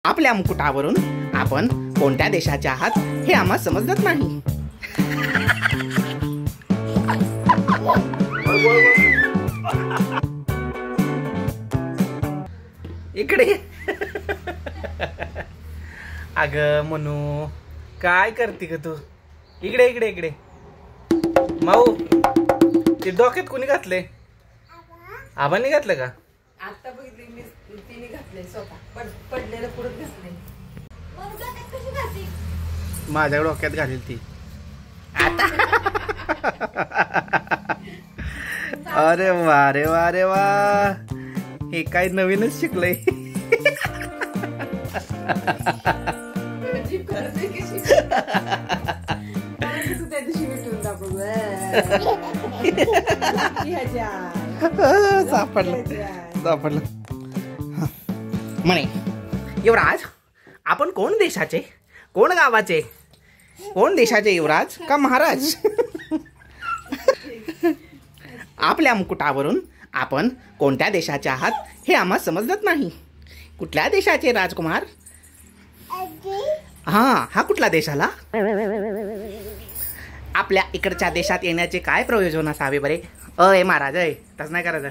आपल्या मुकुटावरून आपण कोणत्या देशाचे आहात हे आम्हाला समजत नाही. इकडे अग मनू काय करते ग तू? इकडे इकडे इकडे. माऊ ते डोक्यात कोणी घातले? आबांनी घातलं का? आता बघितली मी तिने घातले स्वतः पडलेलं पुढे घातले. माझ्या डोक्यात घालेल ती आता. अरे वा रे वा रे वा, हे काय नवीनच शिकलंय. सापडलं म्हणे. युवराज, आपण कोण देशाचे, कोण गावाचे, कोण देशाचे युवराज का महाराज? आपल्या मुकुटावरून आपण कोणत्या देशाचे आहात हे आम्हाला समजत नाही. कुठल्या देशाचे राजकुमार? हा कुठला देश आला? आपल्या इकडच्या देशात येण्याचे काय प्रयोजन असावे बरे? अय महाराज, अय तसं नाही करायचं.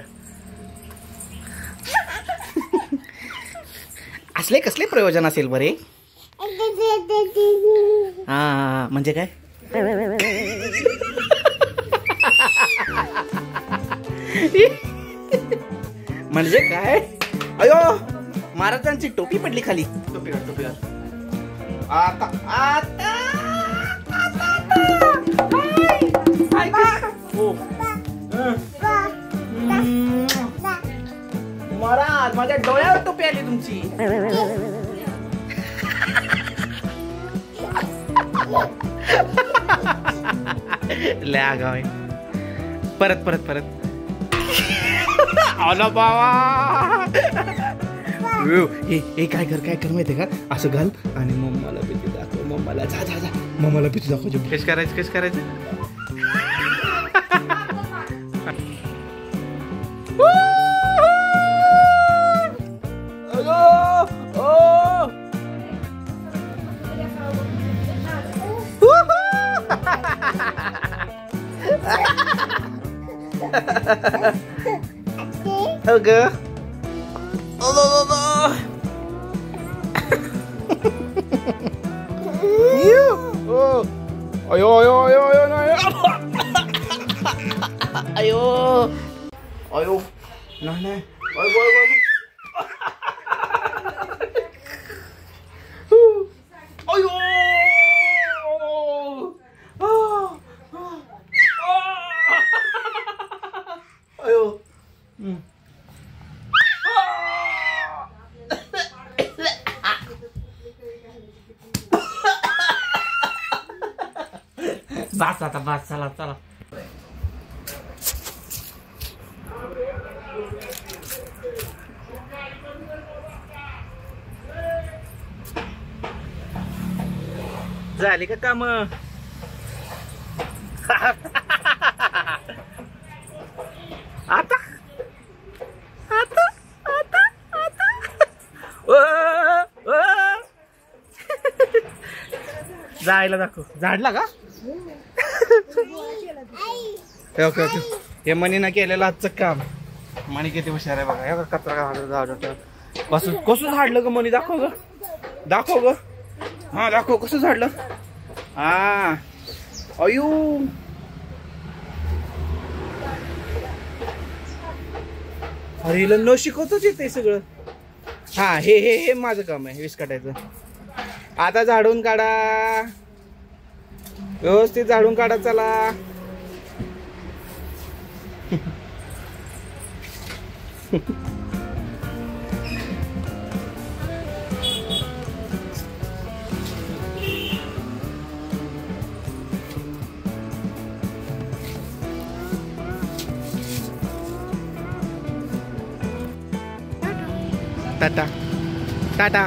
असले कसले प्रयोजन असेल बरे? हा म्हणजे काय? म्हणजे काय? अयो, महाराजांची टोपी पडली खाली. टोपीवर आता आता महाराज, माझ्या डोळ्यावर टोपी आली तुमची. लय गाव. परत परत परत. आला बाबा. हे काय कर माहितीये का? असं घाल आणि मम्माला भीती दाखव. मम्माला जा जा जा, मम्माला भीती दाखव. कश करायचं अयो नाही. बस आता बस, चला. झाली का काम? आता जायला दाखव. झाडला का? ओके. हे मनीनं केलेलं आजचं काम. मनी किती हुशार आहे बघा. हे कचरा कसं झाडलं ग मनी? दाखव ग. हा दाखव कसं झाडलं. हा अयो, अरे हिला न शिकवतच येते सगळं. हा हे माझं काम आहे, वीस काढायचं. आता झाडून काढा, व्यवस्थित झाडून काढा. चला. टाटा.